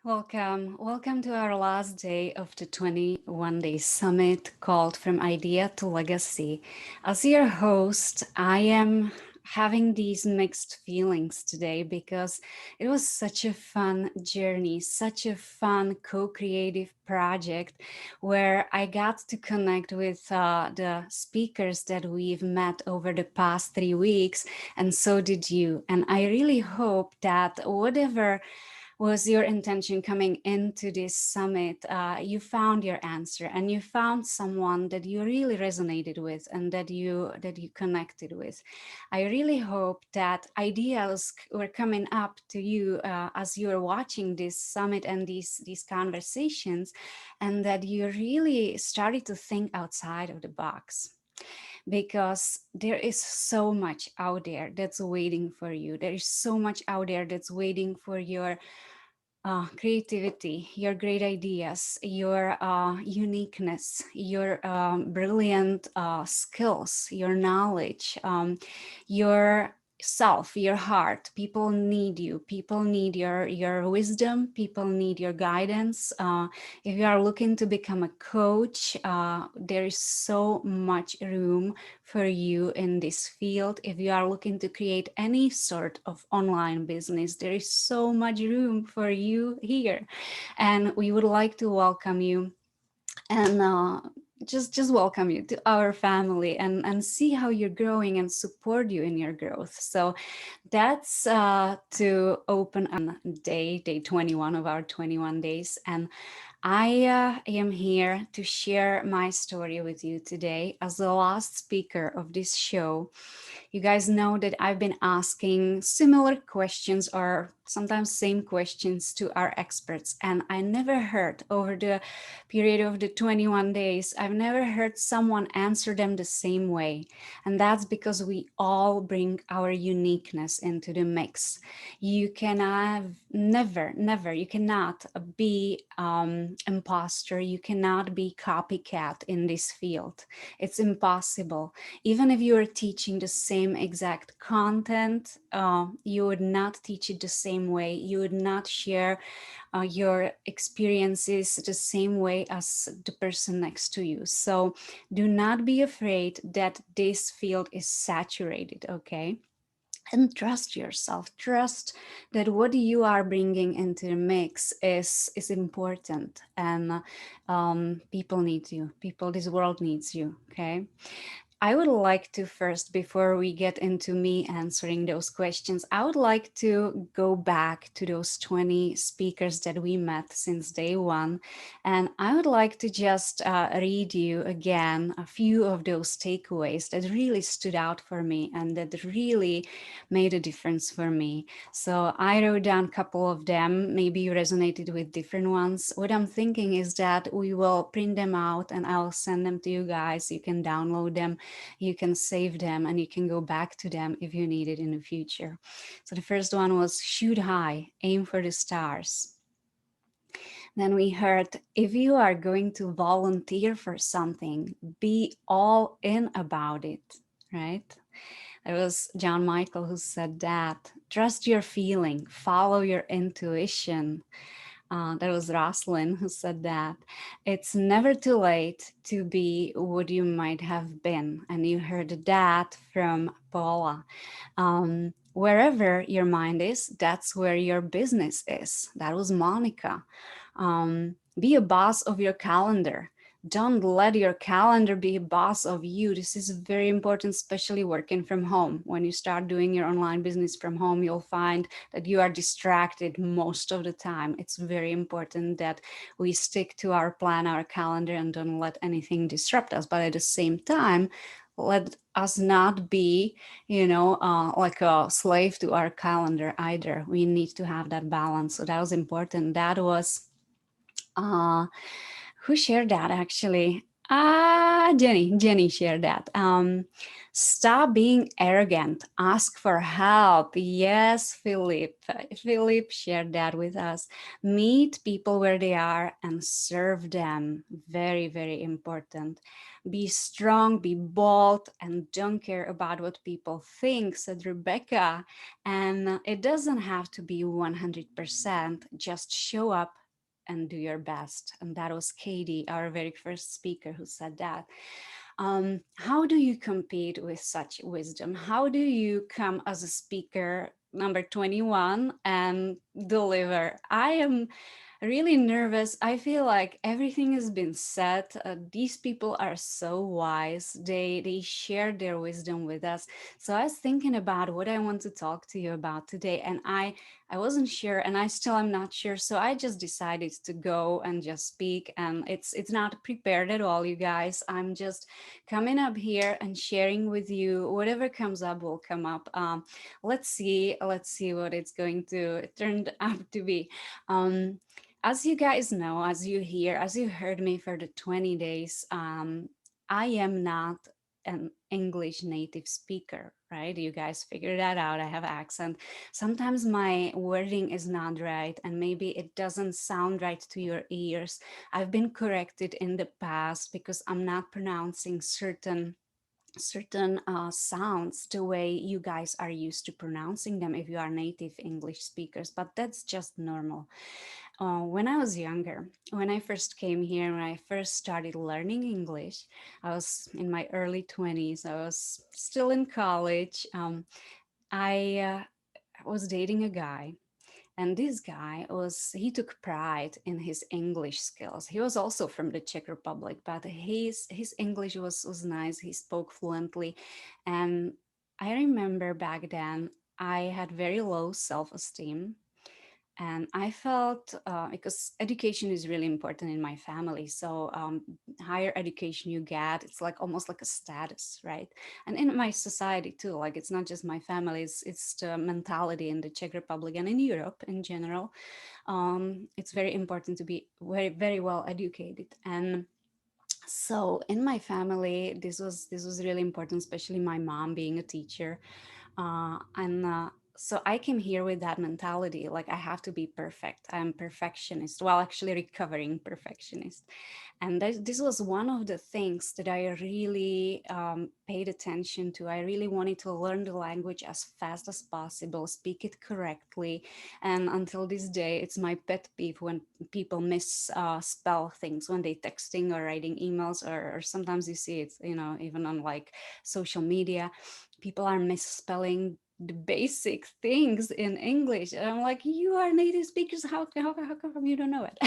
Welcome to our last day of the 21-day summit called From Idea to Legacy. As your host, I am having these mixed feelings today because it was such a fun journey, such a fun co-creative project where I got to connect with the speakers that we've met over the past 3 weeks, and so did you. And I really hope that whatever was your intention coming into this summit, you found your answer and you found someone that you really resonated with and that you connected with. I really hope that ideas were coming up to you as you are watching this summit and these conversations, and that you really started to think outside of the box, because there is so much out there that's waiting for you. There is so much out there that's waiting for your creativity, your great ideas, your uniqueness, your brilliant skills, your knowledge, your self, your heart. People need you. People need your wisdom. People need your guidance. If you are looking to become a coach, there is so much room for you in this field. If you are looking to create any sort of online business, there is so much room for you here. And we would like to welcome you and just welcome you to our family, and see how you're growing and support you in your growth. So that's to open on day 21 of our 21 days. And I am here to share my story with you today as the last speaker of this show. You guys know that I've been asking similar questions, or sometimes same questions, to our experts. And I never heard, over the period of the 21 days, I've never heard someone answer them the same way. And that's because we all bring our uniqueness into the mix. You cannot, never, you cannot be imposter. You cannot be copycat in this field. It's impossible. Even if you are teaching the same exact content, you would not teach it the same way. You would not share your experiences the same way as the person next to you. So do not be afraid that this field is saturated, okay? And trust yourself. Trust that what you are bringing into the mix is important, and people need you. People, this world needs you, okay? I would like to first, before we get into me answering those questions, I would like to go back to those 20 speakers that we met since day one. And I would like to just read you again a few of those takeaways that really stood out for me and that really made a difference for me. So I wrote down a couple of them. Maybe you resonated with different ones. What I'm thinking is that we will print them out and I'll send them to you guys. You can download them, you can save them, and you can go back to them if you need it in the future. So the first one was shoot high, aim for the stars. Then we heard, if you are going to volunteer for something, be all in about it, right? It was John Michael who said that. Trust your feeling, follow your intuition. That was Roslyn who said that. It's never too late to be what you might have been. And you heard that from Paula. Wherever your mind is, that's where your business is. That was Monica. Be a boss of your calendar. Don't let your calendar be a boss of you. This is very important, especially working from home. When you start doing your online business from home, you'll find that you are distracted most of the time. It's very important that we stick to our plan, our calendar, and don't let anything disrupt us. But at the same time, let us not be, like a slave to our calendar either. We need to have that balance. So that was important. That was who shared that actually? Jenny shared that. Stop being arrogant. Ask for help. Yes, Philip. Philip shared that with us. Meet people where they are and serve them. Very, very important. Be strong, be bold, and don't care about what people think, said Rebecca. And it doesn't have to be 100%. Just show up and do your best. And that was Katie, our very first speaker, who said that. How do you compete with such wisdom? How do you come as a speaker number 21 and deliver? I am really nervous. I feel like everything has been said. These people are so wise. They share their wisdom with us. So I was thinking about what I want to talk to you about today, and I wasn't sure, and I still am not sure. So I just decided to go and just speak, and it's not prepared at all, you guys. I'm just coming up here and sharing with you whatever comes up will come up. Let's see what it's going to turn out to be. Um, as you guys know, as you hear, as you heard me for the 20 days, I am not an English native speaker, right? You guys figured that out. I have accent. Sometimes my wording is not right, and maybe it doesn't sound right to your ears. I've been corrected in the past because I'm not pronouncing certain sounds the way you guys are used to pronouncing them if you are native English speakers, but that's just normal. When I was younger, when I first came here, when I first started learning English, I was in my early 20s. I was still in college. I was dating a guy, and this guy he took pride in his English skills. He was also from the Czech Republic, but his English was nice. He spoke fluently. And I remember back then I had very low self-esteem, and I felt because education is really important in my family. So higher education you get, it's like almost like a status, right? And in my society too, like it's not just my family, it's the mentality in the Czech Republic and in Europe in general. It's very important to be very, very well educated. And so in my family, this was really important, especially my mom being a teacher. And so I came here with that mentality, like I have to be perfect. I'm perfectionist. Well, actually recovering perfectionist. And this was one of the things that I really paid attention to. I really wanted to learn the language as fast as possible, speak it correctly. And until this day, it's my pet peeve when people misspell things when they texting or writing emails, or sometimes you see it, even on like social media, people are misspelling the basic things in English. And I'm like, you are native speakers. How come you don't know it?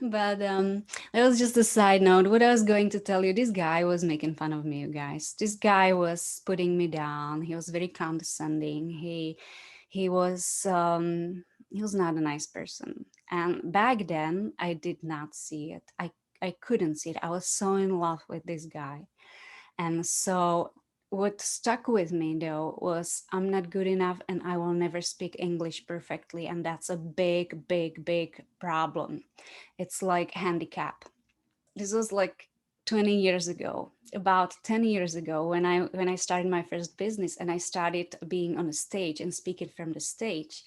But that was just a side note. What I was going to tell you, this guy was making fun of me, you guys. This guy was putting me down. He was very condescending. He was not a nice person. And back then I did not see it. I couldn't see it. I was so in love with this guy. And so what stuck with me though was I'm not good enough and I will never speak English perfectly. And that's a big, big, big problem. It's like handicap. This was like 20 years ago, about 10 years ago, when I started my first business and I started being on a stage and speaking from the stage.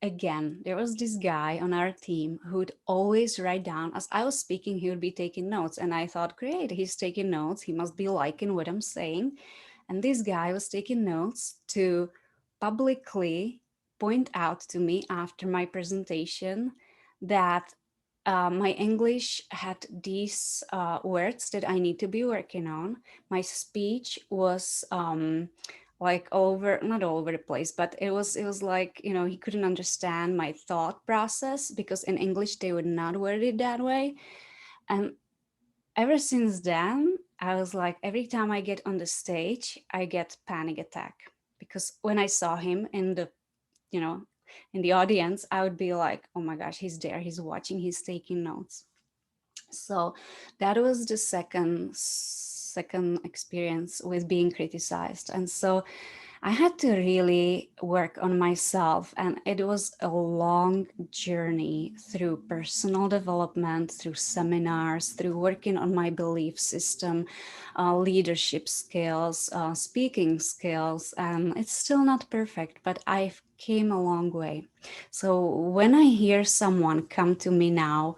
Again, there was this guy on our team who would always write down, as I was speaking, he would be taking notes. And I thought, great, he's taking notes. He must be liking what I'm saying. And this guy was taking notes to publicly point out to me after my presentation that my English had these words that I need to be working on. My speech was like not all over the place, but it was like, he couldn't understand my thought process because in English they would not word it that way. And ever since then, I was like, every time I get on the stage, I get panic attack because when I saw him you know, in the audience, I would be like, oh my gosh, he's there, he's watching, he's taking notes. So that was the second experience with being criticized. And so I had to really work on myself, and it was a long journey through personal development, through seminars, through working on my belief system, leadership skills, speaking skills. And it's still not perfect, but I've came a long way. So when I hear someone come to me now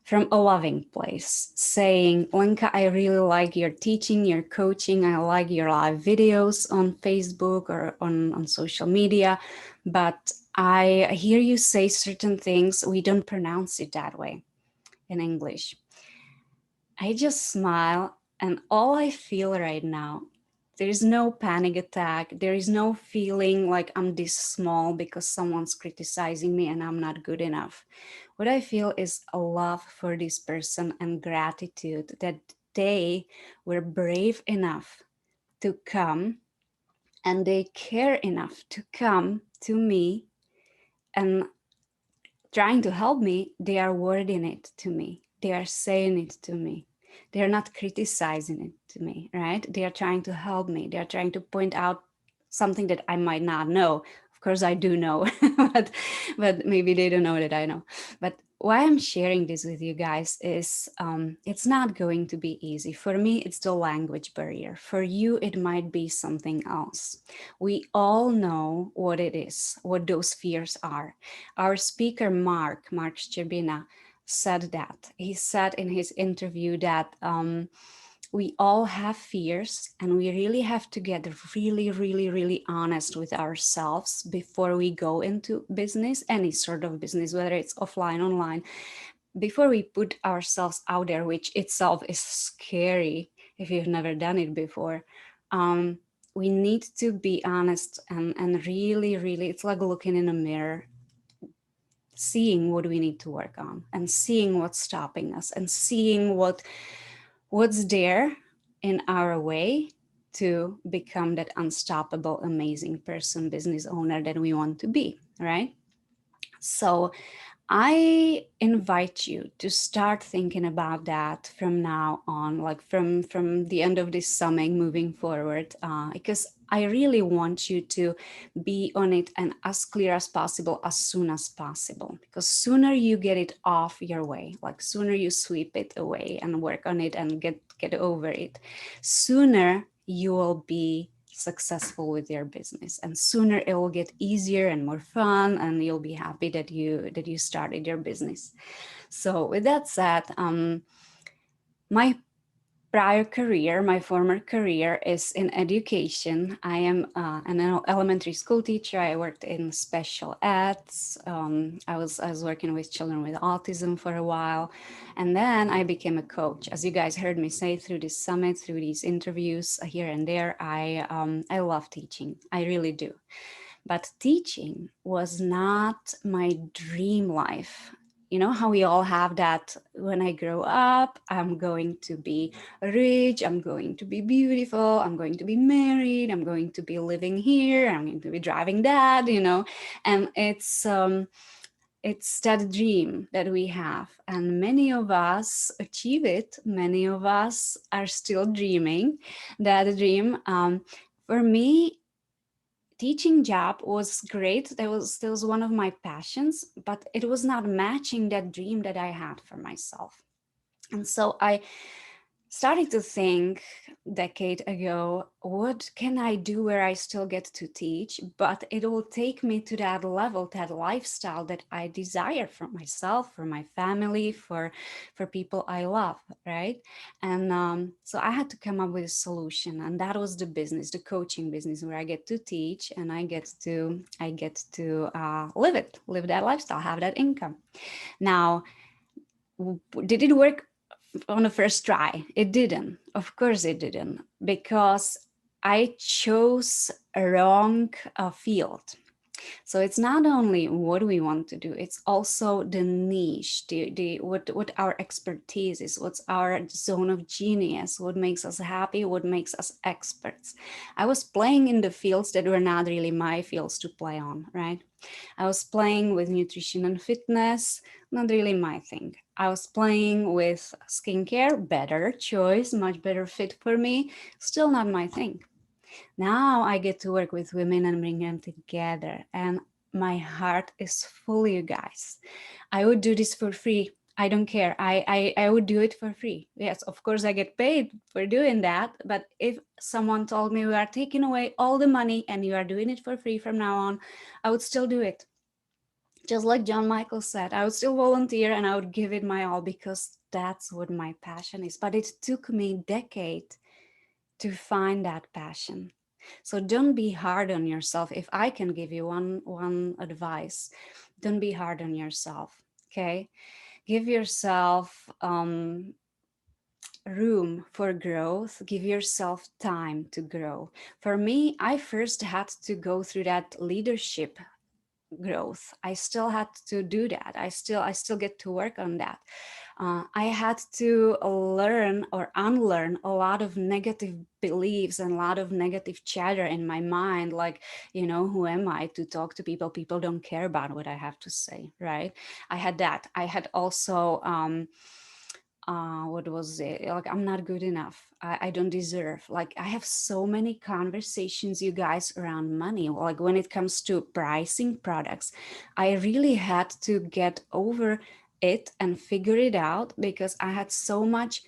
from a loving place, saying, Lenka, I really like your teaching, your coaching. I like your live videos on Facebook or on social media. But I hear you say certain things. We don't pronounce it that way in English. I just smile, and all I feel right now, there is no panic attack. There is no feeling like I'm this small because someone's criticizing me and I'm not good enough. What I feel is a love for this person and gratitude that they were brave enough to come and they care enough to come to me and trying to help me. They are wording it to me. They are saying it to me. They are not criticizing it to me, right? They are trying to help me. They are trying to point out something that I might not know. Of course, I do know, but maybe they don't know that I know. But why I'm sharing this with you guys is it's not going to be easy. For me, it's the language barrier. For you, it might be something else. We all know what it is, what those fears are. Our speaker, Mark Scherbina, said that. He said in his interview that we all have fears, and we really have to get really, really, really honest with ourselves before we go into business, any sort of business, whether it's offline, online, before we put ourselves out there, which itself is scary if you've never done it before. We need to be honest and really, really, it's like looking in a mirror, seeing what we need to work on and seeing what's stopping us and seeing what's there in our way to become that unstoppable, amazing person, business owner that we want to be, right? So I invite you to start thinking about that from now on, like from the end of this summer moving forward, because I really want you to be on it and as clear as possible, as soon as possible, because sooner you get it off your way, like sooner you sweep it away and work on it and get over it, sooner you will be successful with your business, and sooner it will get easier and more fun, and you'll be happy that you started your business. So with that said, my prior career, my former career is in education. I am an elementary school teacher. I worked in special eds. I was working with children with autism for a while, and then I became a coach. As you guys heard me say through this summit, through these interviews here and there, I love teaching. I really do. But teaching was not my dream life. You know how we all have that, when I grow up, I'm going to be rich, I'm going to be beautiful, I'm going to be married, I'm going to be living here, I'm going to be driving that, and it's that dream that we have. And many of us achieve it. Many of us are still dreaming that dream. For me, teaching job was great. That was one of my passions, but it was not matching that dream that I had for myself. And so I started to think decade ago, what can I do where I still get to teach, but it will take me to that level, that lifestyle that I desire for myself, for my family, for people I love, right? And so I had to come up with a solution, and that was the business, the coaching business, where I get to teach and I get to live that lifestyle, have that income. Now, did it work on the first try? It didn't. Of course it didn't, because I chose a wrong field. So it's not only what we want to do, it's also the niche, what our expertise is, what's our zone of genius, what makes us happy, what makes us experts. I was playing in the fields that were not really my fields to play on, right? I was playing with nutrition and fitness, not really my thing. I was playing with skincare, better choice, much better fit for me, still not my thing. Now I get to work with women and bring them together. And my heart is full, you guys. I would do this for free. I don't care. I would do it for free. Yes, of course, I get paid for doing that. But if someone told me we are taking away all the money and you are doing it for free from now on, I would still do it. Just like John Michael said, I would still volunteer and I would give it my all because that's what my passion is. But it took me a decade to find that passion. So don't be hard on yourself. If I can give you one advice, don't be hard on yourself. Okay, give yourself room for growth. Give yourself time to grow. For me, I first had to go through that leadership growth. I still had to do that. I still get to work on that. I had to learn or unlearn a lot of negative beliefs and a lot of negative chatter in my mind, like, who am I to talk to people? People don't care about what I have to say, right? I had that. I had also what was it, like, I'm not good enough, I don't deserve. Like, I have so many conversations, you guys, around money. Like, when it comes to pricing products, I really had to get over it and figure it out, because I had so much,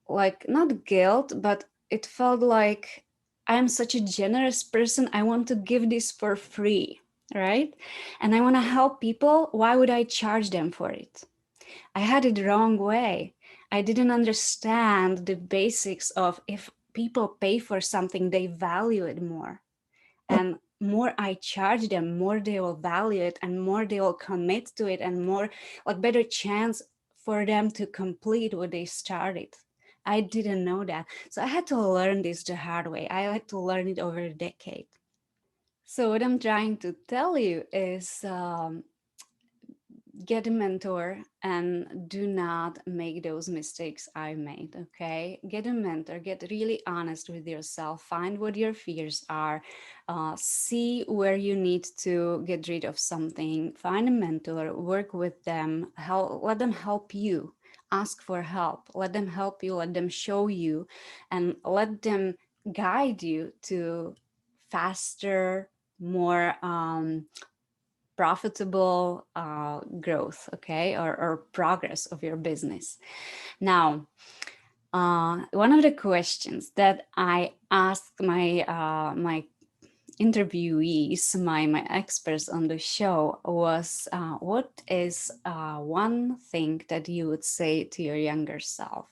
like, not guilt, but it felt like I am such a generous person, I want to give this for free, right? And I want to help people, why would I charge them for it? I had it the wrong way. I didn't understand the basics of, if people pay for something, they value it more. And more I charge them, more they will value it and more they will commit to it, and more, like, better chance for them to complete what they started. I didn't know that. So I had to learn this the hard way. I had to learn it over a decade. So what I'm trying to tell you is, get a mentor and do not make those mistakes I made. Okay, get a mentor, get really honest with yourself, find what your fears are, see where you need to get rid of something, find a mentor, work with them, let them help you, ask for help, let them help you, let them show you, and let them guide you to faster, more profitable growth, okay, or progress of your business. Now, one of the questions that I asked my interviewees, my experts on the show, was, what is one thing that you would say to your younger self?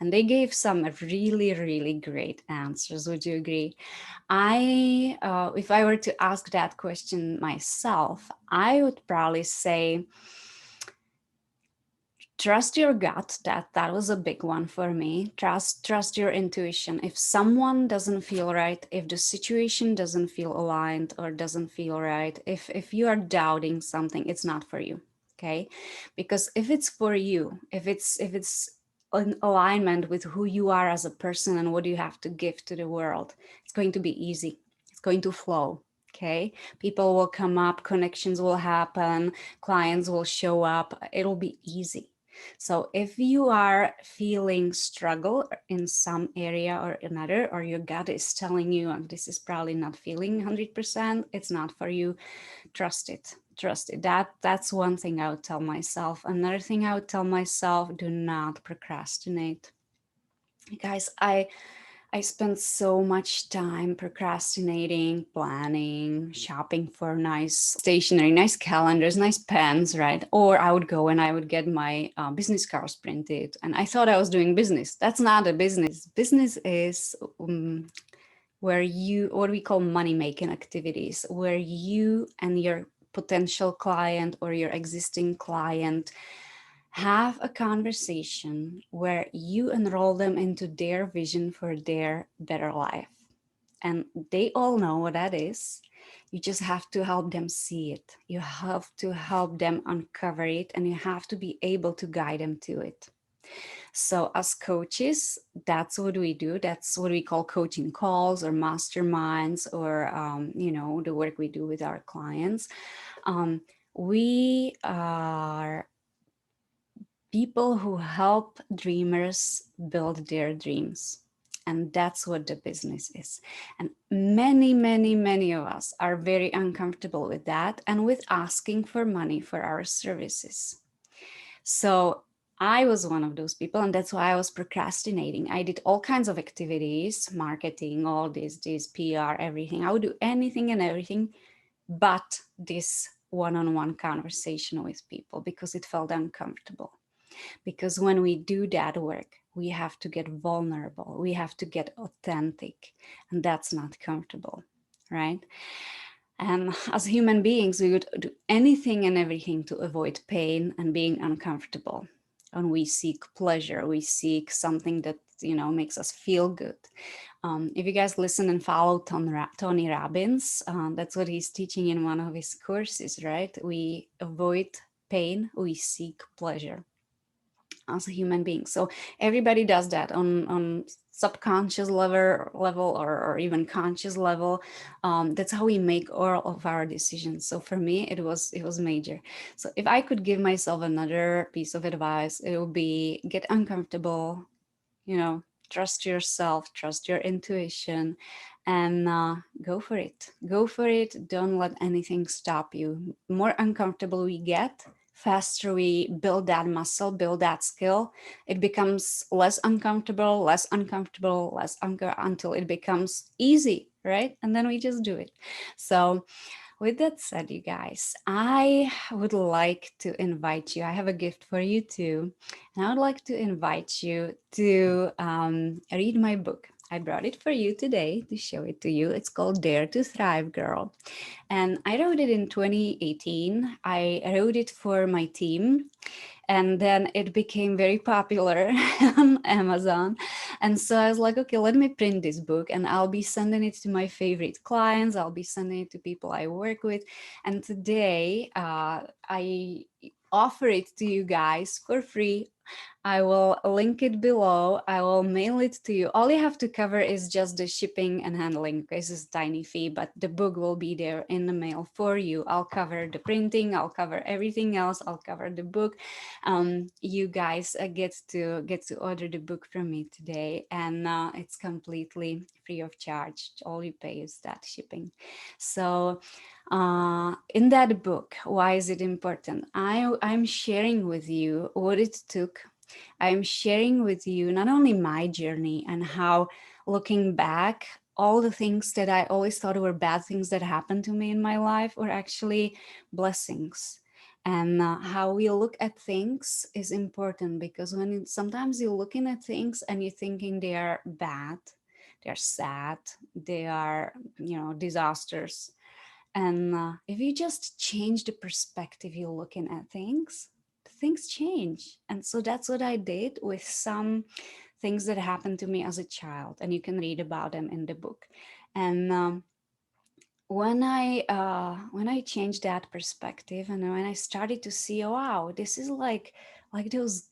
And they gave some really, really great answers. Would you agree? If I were to ask that question myself, I would probably say, trust your gut. That was a big one for me. Trust your intuition. If someone doesn't feel right, if the situation doesn't feel aligned or doesn't feel right, if you are doubting something, it's not for you. Okay, because if it's for you, if it's in alignment with who you are as a person and what you have to give to the world, it's going to be easy. It's going to flow. Okay, people will come up, connections will happen, clients will show up. It'll be easy. So if you are feeling struggle in some area or another, or your gut is telling you, this is probably not feeling 100%, it's not for you, trust it. Trust it. That's one thing I would tell myself. Another thing I would tell myself, do not procrastinate. Guys, I spent so much time procrastinating, planning, shopping for nice stationery, nice calendars, nice pens, right? Or I would go and I would get my business cards printed. And I thought I was doing business. That's not a business. Business is where what we call money making activities, where you and your potential client or your existing client have a conversation where you enroll them into their vision for their better life. And they all know what that is. You just have to help them see it. You have to help them uncover it, and you have to be able to guide them to it. So, as coaches, that's what we do. That's what we call coaching calls or masterminds, or the work we do with our clients. We are people who help dreamers build their dreams. And that's what the business is. And many, many, many of us are very uncomfortable with that and with asking for money for our services. So I was one of those people, and that's why I was procrastinating. I did all kinds of activities, marketing, all this PR, everything. I would do anything and everything but this one-on-one conversation with people because it felt uncomfortable. Because when we do that work, we have to get vulnerable, we have to get authentic, and that's not comfortable, right? And as human beings, we would do anything and everything to avoid pain and being uncomfortable. And we seek pleasure, we seek something that, makes us feel good. If you guys listen and follow Tony Robbins, that's what he's teaching in one of his courses, right? We avoid pain, we seek pleasure as a human being. So everybody does that on subconscious level or even conscious level. That's how we make all of our decisions. So for me, it was major. So if I could give myself another piece of advice, it would be get uncomfortable, trust yourself, trust your intuition, and go for it. Go for it. Don't let anything stop you. More uncomfortable we get, faster we build that muscle, build that skill. It becomes less uncomfortable, less uncomfortable, until it becomes easy, right? And then we just do it. So with that said, you guys, I would like to invite you. I have a gift for you too. And I would like to invite you to read my book. I brought it for you today to show it to you. It's called Dare to Thrive, Girl. And I wrote it in 2018. I wrote it for my team, and then it became very popular on Amazon. And so I was like, okay, let me print this book and I'll be sending it to my favorite clients. I'll be sending it to people I work with. And today I offer it to you guys for free. I will link it below. I will mail it to you. All you have to cover is just the shipping and handling. Okay, this is a tiny fee, but the book will be there in the mail for you. I'll cover the printing. I'll cover everything else. I'll cover the book. You guys get to order the book from me today, and it's completely free of charge. All you pay is that shipping. So in that book, why is it important? I'm sharing with you what it took. I'm sharing with you not only my journey and how, looking back, all the things that I always thought were bad things that happened to me in my life were actually blessings. And how we look at things is important, because sometimes you're looking at things and you're thinking they are bad, they're sad, they are, disasters. And if you just change the perspective you're looking at things change. And so that's what I did with some things that happened to me as a child, and you can read about them in the book. And when I changed that perspective, and when I started to see, oh, wow, this is like those,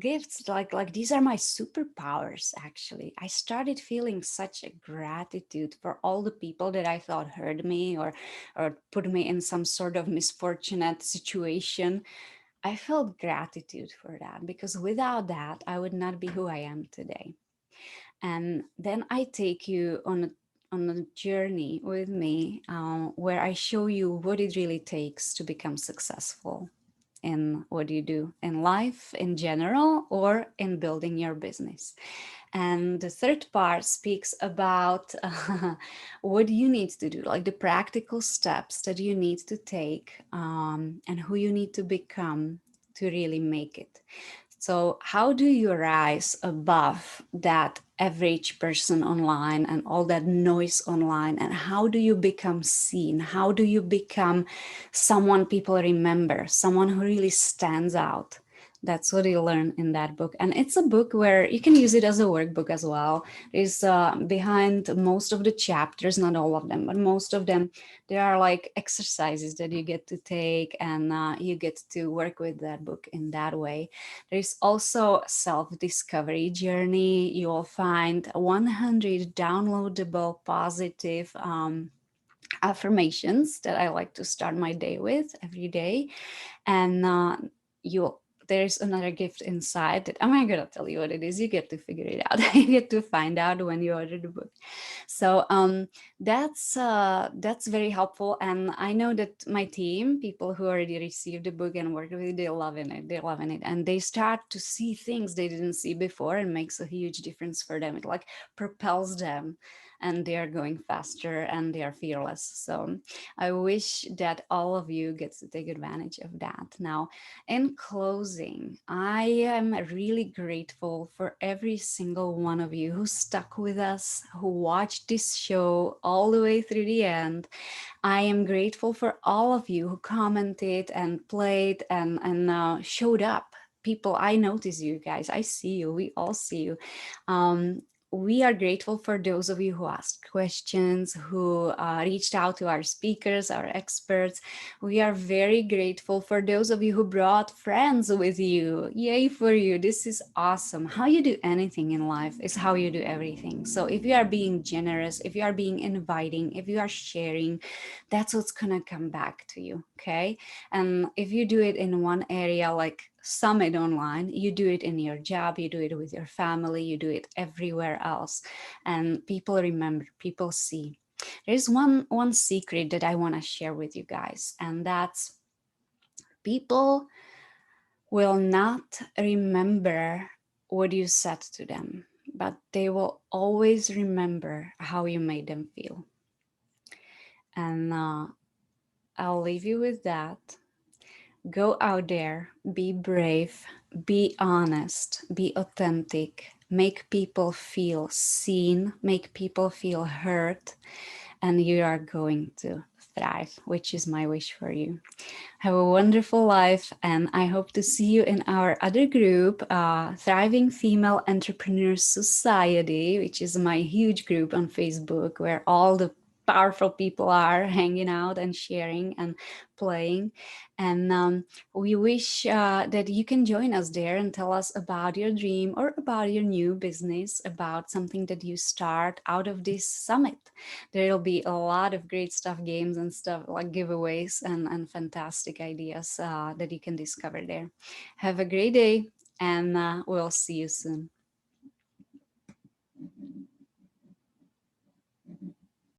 gifts, like these are my superpowers. Actually, I started feeling such a gratitude for all the people that I thought hurt me or put me in some sort of misfortunate situation. I felt gratitude for that, because without that I would not be who I am today. And then I take you on a journey with me, where I show you what it really takes to become successful in what you do in life in general or in building your business. And the third part speaks about what you need to do, like the practical steps that you need to take, and who you need to become to really make it. So, how do you rise above that average person online and all that noise online? And how do you become seen? How do you become someone people remember, someone who really stands out? That's what you learn in that book. And it's a book where you can use it as a workbook as well. Is behind most of the chapters, not all of them, but most of them, there are like exercises that you get to take, and you get to work with that book in that way. There's also a self-discovery journey. You'll find 100 downloadable positive affirmations that I like to start my day with every day. And you'll there's another gift inside that I'm not gonna tell you what it is. You get to figure it out. You get to find out when you order the book. So that's very helpful, and I know that my team, people who already received the book and worked with it, they're loving it. They're loving it, and they start to see things they didn't see before, and makes a huge difference for them. It like propels them, and they are going faster and they are fearless. So I wish that all of you get to take advantage of that. Now, in closing, I am really grateful for every single one of you who stuck with us, who watched this show all the way through the end. I am grateful for all of you who commented and played and showed up. People, I notice you guys. I see you. We all see you. Um, we are grateful for those of you who asked questions, who reached out to our speakers, our experts. We are very grateful for those of you who brought friends with you. Yay for you. This is awesome. How you do anything in life is how you do everything. So if you are being generous, if you are being inviting, if you are sharing, that's what's gonna come back to you. Okay. And if you do it in one area, like Summit Online, you do it in your job, you do it with your family, you do it everywhere else. And people remember, people see. There's one secret that I want to share with you guys, and that's people will not remember what you said to them, but they will always remember how you made them feel. And I'll leave you with that. Go out there, be brave, be honest, be authentic, make people feel seen, make people feel heard, and you are going to thrive, which is my wish for you. Have a wonderful life, and I hope to see you in our other group, Thriving Female Entrepreneurs Society, which is my huge group on Facebook where all the powerful people are hanging out and sharing and playing. And we wish that you can join us there and tell us about your dream or about your new business, about something that you start out of this summit. There'll be a lot of great stuff, games and stuff like giveaways and fantastic ideas that you can discover there. Have a great day, and we'll see you soon.